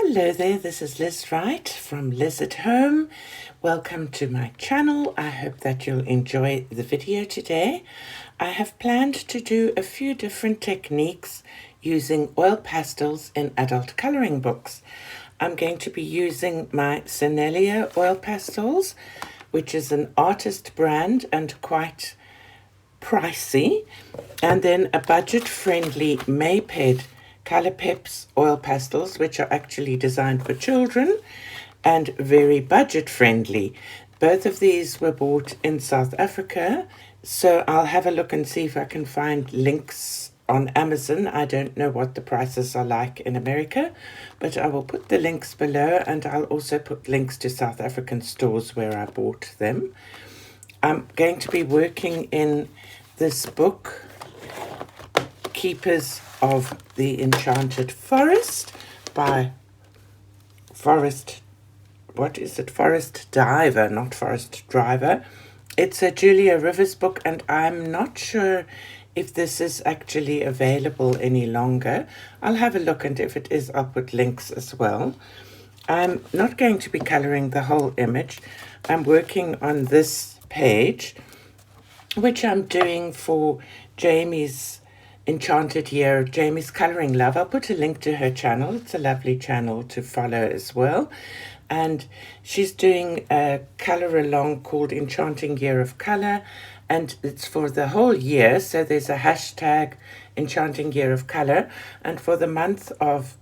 Hello there, this is Liz Wright from Liz at Home. Welcome to my channel. I hope that you'll enjoy the video today. I have planned to do a few different techniques using oil pastels in adult coloring books. I'm going to be using my Sennelier Oil Pastels, which is an artist brand and quite pricey, and then a budget-friendly Maped Color Peps oil pastels, which are actually designed for children and very budget friendly. Both of these were bought in South Africa, so I'll have a look and see if I can find links on Amazon. I don't know what the prices are like in America, but I will put the links below, and I'll also put links to South African stores where I bought them. I'm going to be working in this book, Keepers of the Enchanted Forest by Forest Diver, not Forest Driver. It's a Julia Rivers book, and I'm not sure if this is actually available any longer. I'll have a look, and if it is, I'll put links as well. I'm not going to be coloring the whole image. I'm working on this page, which I'm doing for Jamie's Enchanted here, Jamie's Colouring Love. I'll put a link to her channel. It's a lovely channel to follow as well. And she's doing a colour along called Enchanting Year of Colour, and it's for the whole year. So there's a hashtag Enchanting Year of Colour, and for the month of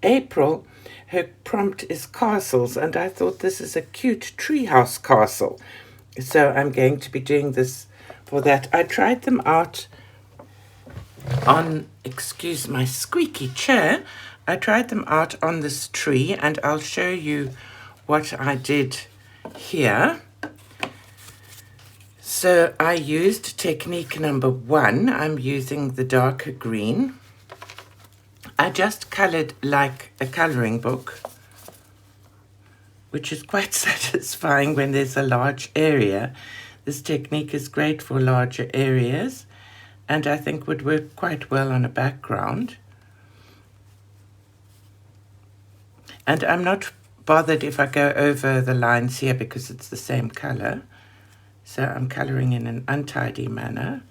April, her prompt is castles, and I thought this is a cute treehouse castle. So I'm going to be doing this for that. I tried them out on, excuse my squeaky chair, I tried them out on this tree, and I'll show you what I did here. So I used technique number 1. I'm using the darker green. I just colored like a coloring book, which is quite satisfying when there's a large area. This technique is great for larger areas, and I think would work quite well on a background. And I'm not bothered if I go over the lines here because it's the same color. So I'm coloring in an untidy manner.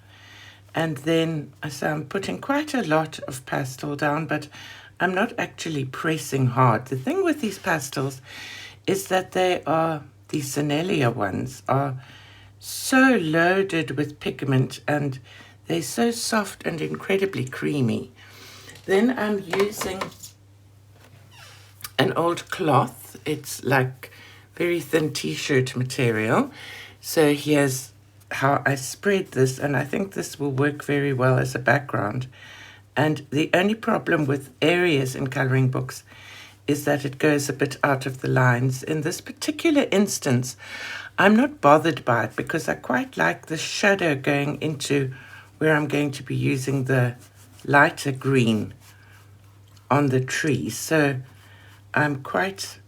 And then, so I'm putting quite a lot of pastel down, but I'm not actually pressing hard. The thing with these pastels is that these Sennelier ones are so loaded with pigment, and they're so soft and incredibly creamy. Then I'm using an old cloth. It's like very thin t-shirt material. So here's how I spread this, and I think this will work very well as a background. And the only problem with areas in coloring books is that it goes a bit out of the lines. In this particular instance, I'm not bothered by it because I quite like the shadow going into where I'm going to be using the lighter green on the tree. So I'm quite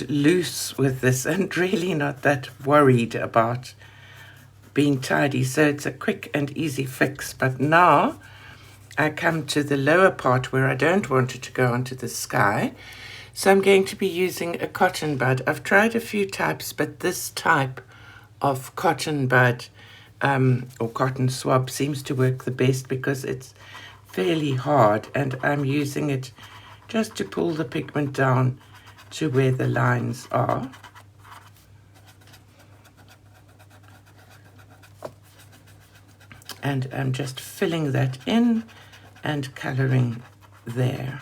loose with this and really not that worried about being tidy. So it's a quick and easy fix. But now I come to the lower part where I don't want it to go onto the sky. So I'm going to be using a cotton bud. I've tried a few types, but this type of cotton bud or cotton swab seems to work the best because it's fairly hard, and I'm using it just to pull the pigment down to where the lines are. And I'm just filling that in and coloring there.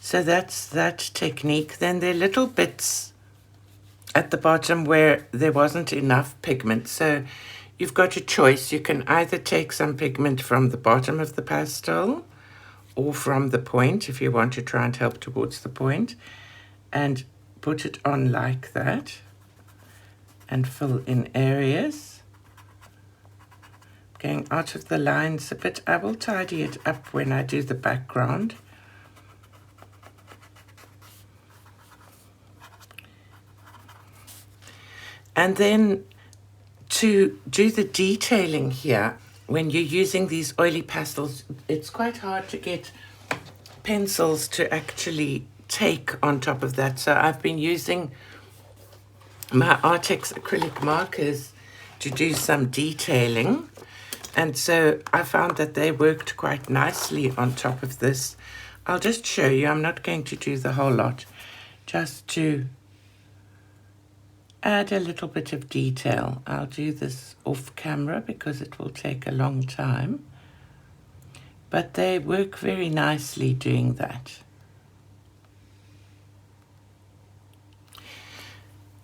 So that's that technique. Then there are little bits at the bottom where there wasn't enough pigment. So you've got a choice. You can either take some pigment from the bottom of the pastel or from the point, if you want to try and help towards the point, and put it on like that and fill in areas. Going out of the lines a bit. I will tidy it up when I do the background. And then to do the detailing here, when you're using these oily pastels, it's quite hard to get pencils to actually take on top of that. So I've been using my Artex acrylic markers to do some detailing. And so I found that they worked quite nicely on top of this. I'll just show you. I'm not going to do the whole lot, just to add a little bit of detail. I'll do this off camera because it will take a long time. But they work very nicely doing that.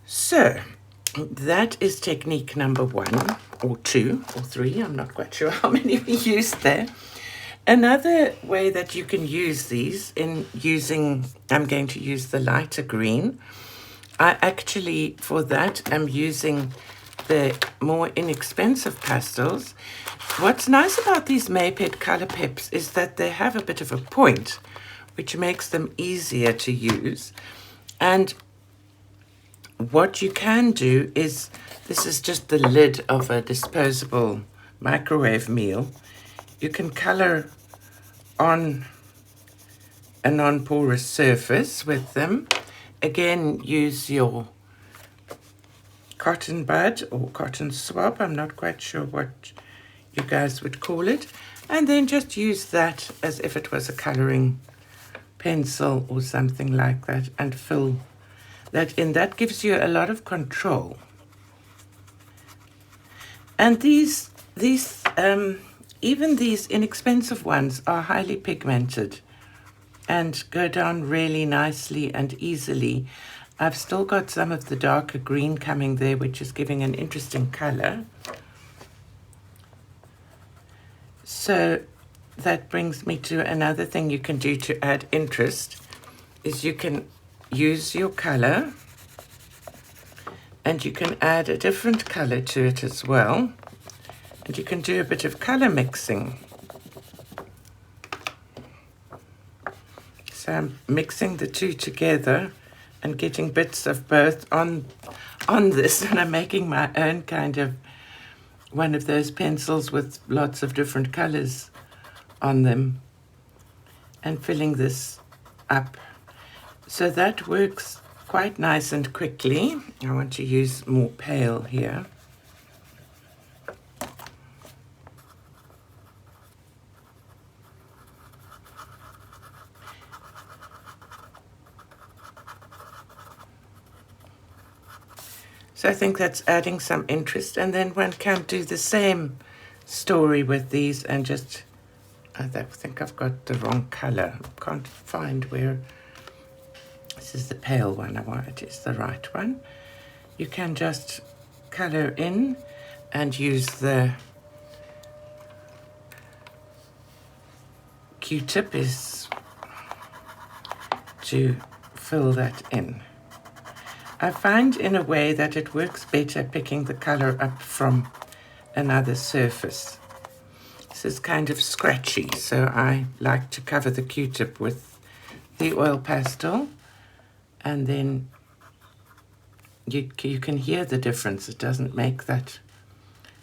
So that is technique number 1 or 2 or 3. I'm not quite sure how many we used there. Another way that you can use these in using, I'm going to use the lighter green. I actually, for that, am using the more inexpensive pastels. What's nice about these Maypet Color Peps is that they have a bit of a point, which makes them easier to use. And what you can do is, this is just the lid of a disposable microwave meal. You can color on a non-porous surface with them. Again, use your cotton bud or cotton swab. I'm not quite sure what you guys would call it. And then just use that as if it was a coloring pencil or something like that, and fill that in. That gives you a lot of control. And even these inexpensive ones are highly pigmented and go down really nicely and easily. I've still got some of the darker green coming there, which is giving an interesting color. So that brings me to another thing you can do to add interest, is you can use your color and you can add a different color to it as well. And you can do a bit of color mixing. So I'm mixing the two together and getting bits of both on this, and I'm making my own kind of one of those pencils with lots of different colors on them, and filling this up. So that works quite nice and quickly. I want to use more pale here. So I think that's adding some interest, and then one can do the same story with these and just, I think I've got the wrong color. I can't find where, this is the pale one, it is the right one. You can just color in and use the Q-tip is to fill that in. I find in a way that it works better picking the color up from another surface. This is kind of scratchy, so I like to cover the Q-tip with the oil pastel, and then you can hear the difference. It doesn't make that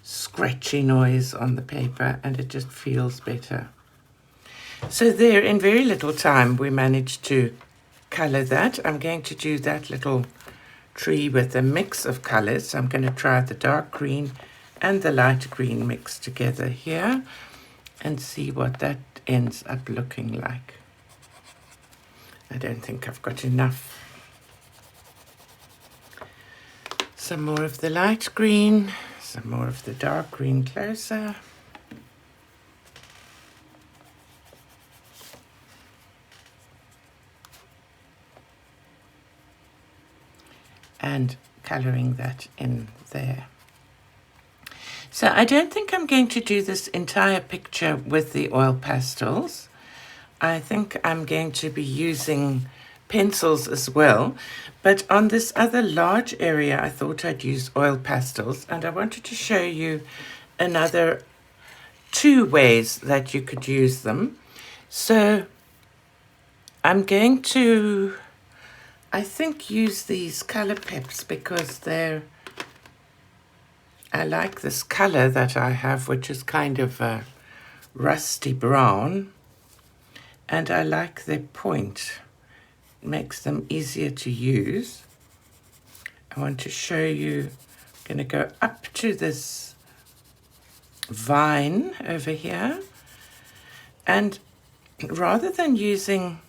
scratchy noise on the paper, and it just feels better. So there, in very little time, we managed to color that. I'm going to do that little tree with a mix of colors. So I'm going to try the dark green and the light green mixed together here and see what that ends up looking like. I don't think I've got enough. Some more of the light green, some more of the dark green closer. And coloring that in there. So I don't think I'm going to do this entire picture with the oil pastels. I think I'm going to be using pencils as well. But on this other large area, I thought I'd use oil pastels. And I wanted to show you another 2 ways that you could use them. So I'm going to, I think, use these color peps because they're I like this color that I have, which is kind of a rusty brown, and I like their point. It makes them easier to use. I want to show you, I'm going to go up to this vine over here, and rather than using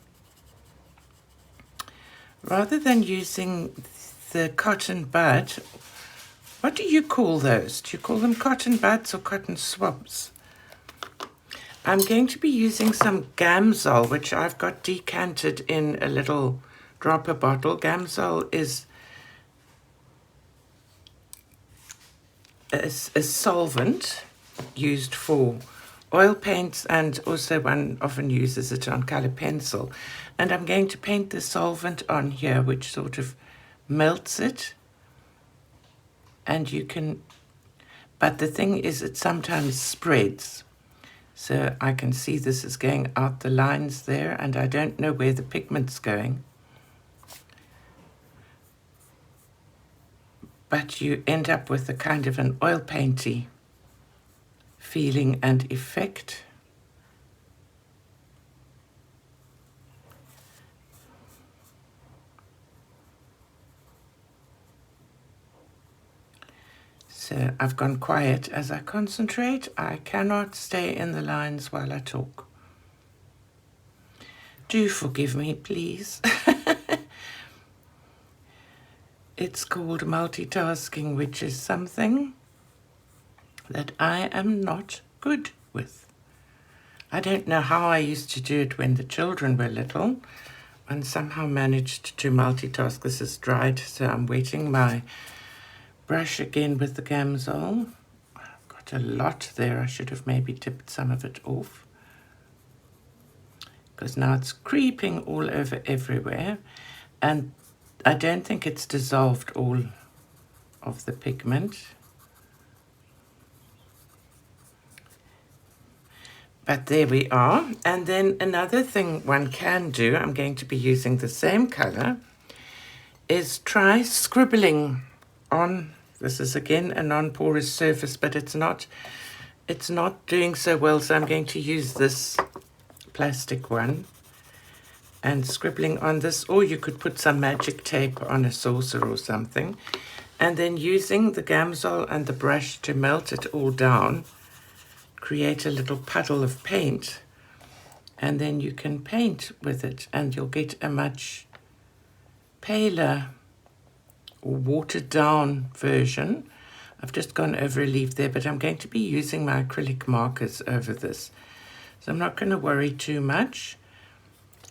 the cotton bud, what do you call those? Do you call them cotton buds or cotton swabs? I'm going to be using some Gamsol, which I've got decanted in a little dropper bottle. Gamsol is a solvent used for oil paints, and also one often uses it on color pencil. And I'm going to paint the solvent on here, which sort of melts it. And you can, but the thing is it sometimes spreads. So I can see this is going out the lines there, and I don't know where the pigment's going. But you end up with a kind of an oil painty feeling and effect. So I've gone quiet as I concentrate. I cannot stay in the lines while I talk. Do forgive me, please. It's called multitasking, which is something that I am not good with. I don't know how I used to do it when the children were little, and somehow managed to multitask. This is dried, so I'm wetting my brush again with the Gamsol. I've got a lot there. I should have maybe tipped some of it off, because now it's creeping all over everywhere, and I don't think it's dissolved all of the pigment. But there we are. And then another thing one can do, I'm going to be using the same color, is try scribbling on, this is again a non-porous surface, but it's not doing so well, so I'm going to use this plastic one and scribbling on this, or you could put some magic tape on a saucer or something, and then using the Gamsol and the brush to melt it all down, create a little puddle of paint, and then you can paint with it, and you'll get a much paler or watered down version. I've just gone over a leaf there, but I'm going to be using my acrylic markers over this, so I'm not going to worry too much.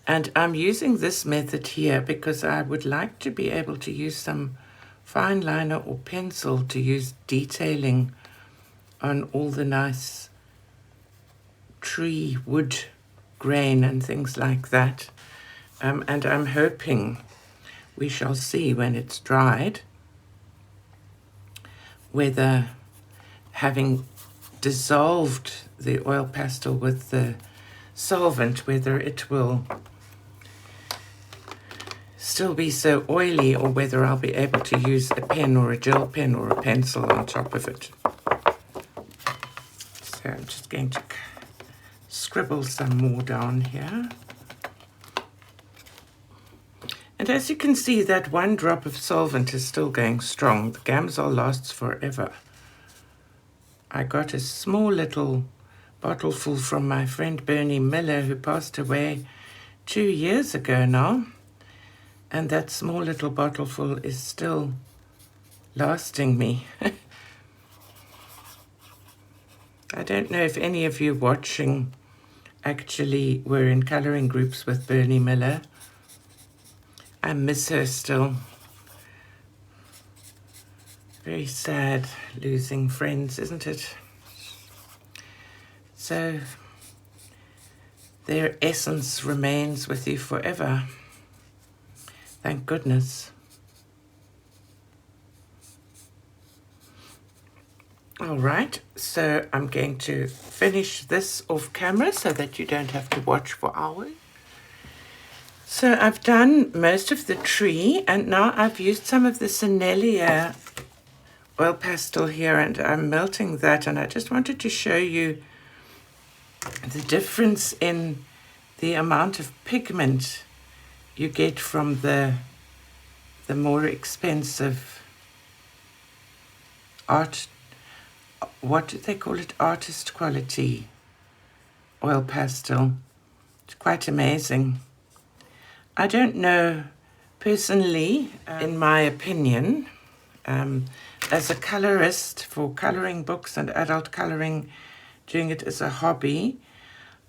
And I'm using this method here because I would like to be able to use some fine liner or pencil to use detailing on all the nice tree wood grain and things like that. And I'm hoping we shall see when it's dried whether, having dissolved the oil pastel with the solvent, whether it will still be so oily, or whether I'll be able to use a pen or a gel pen or a pencil on top of it. So I'm just going to scribble some more down here. And as you can see, that one drop of solvent is still going strong. The Gamsol lasts forever. I got a small little bottleful from my friend Bernie Miller, who passed away 2 years ago now. And that small little bottleful is still lasting me. I don't know if any of you watching actually were in colouring groups with Bernie Miller. I miss her still. Very sad losing friends, isn't it? So their essence remains with you forever. Thank goodness. All right, so I'm going to finish this off camera so that you don't have to watch for hours. So I've done most of the tree, and now I've used some of the Sennelier oil pastel here, and I'm melting that, and I just wanted to show you the difference in the amount of pigment you get from the more expensive art, what do they call it, artist quality oil pastel. It's quite amazing. I don't know personally, in my opinion, as a colorist for coloring books and adult coloring, doing it as a hobby,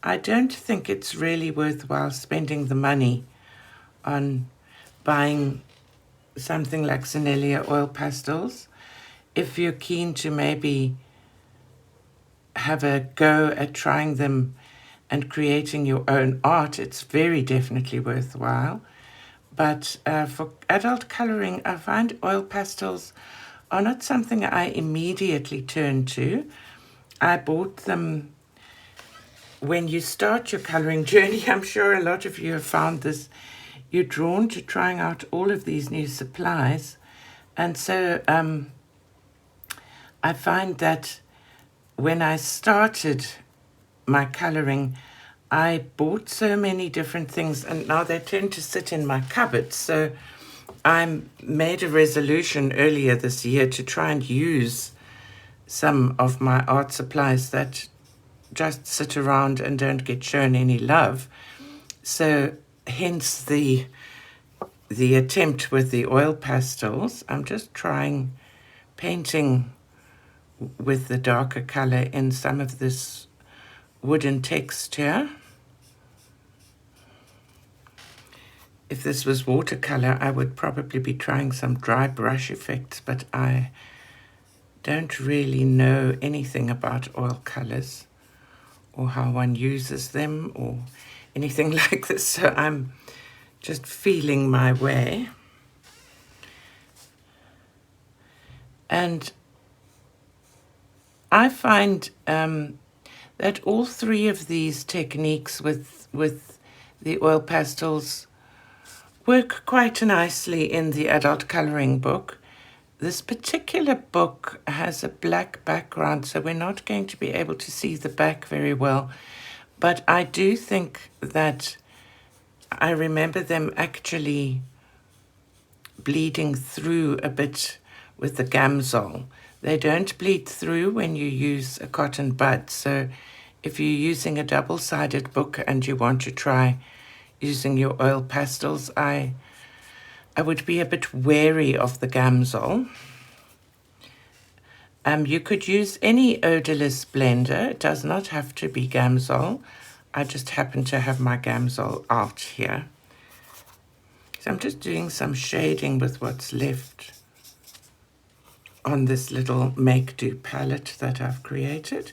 I don't think it's really worthwhile spending the money on buying something like Sennelier Oil Pastels. If you're keen to maybe have a go at trying them and creating your own art, it's very definitely worthwhile. But for adult coloring, I find oil pastels are not something I immediately turn to. I bought them when you start your coloring journey. I'm sure a lot of you have found this. You're drawn to trying out all of these new supplies. And so I find that when I started my coloring, I bought so many different things, and now they tend to sit in my cupboard. So I made a resolution earlier this year to try and use some of my art supplies that just sit around and don't get shown any love. So hence the attempt with the oil pastels. I'm just trying painting with the darker color in some of this wooden texture. If this was watercolor, I would probably be trying some dry brush effects, but I don't really know anything about oil colors or how one uses them or anything like this, so I'm just feeling my way. And I find that all three of these techniques with the oil pastels work quite nicely in the adult coloring book. This particular book has a black background, so we're not going to be able to see the back very well. But I do think that I remember them actually bleeding through a bit with the Gamsol. They don't bleed through when you use a cotton bud. So if you're using a double-sided book and you want to try using your oil pastels, I would be a bit wary of the Gamsol. You could use any odorless blender. It does not have to be Gamsol. I just happen to have my Gamsol out here. So I'm just doing some shading with what's left on this little make-do palette that I've created.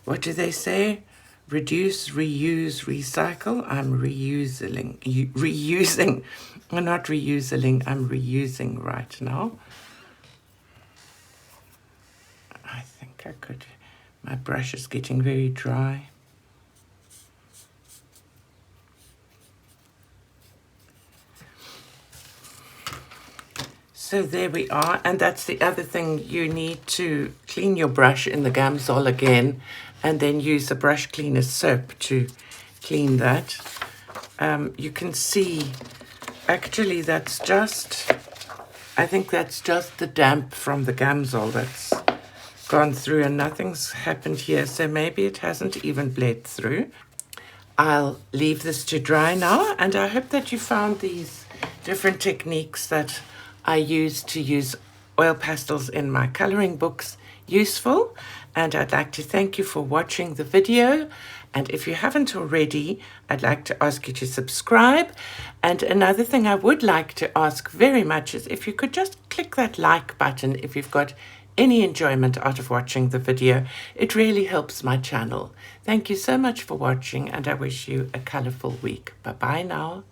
What do they say? Reduce, reuse, recycle. I'm reusing. I'm not reusing, I'm reusing right now. I think I could. My brush is getting very dry. So there we are, and that's the other thing. You need to clean your brush in the Gamsol again, and then use a brush cleaner soap to clean that. You can see, actually that's just, I think that's just the damp from the Gamsol that's gone through, and nothing's happened here, so maybe it hasn't even bled through. I'll leave this to dry now, and I hope that you found these different techniques that I use to use oil pastels in my coloring books useful. And I'd like to thank you for watching the video. And if you haven't already, I'd like to ask you to subscribe. And another thing I would like to ask very much is if you could just click that like button if you've got any enjoyment out of watching the video. It really helps my channel. Thank you so much for watching, and I wish you a colorful week. Bye-bye now.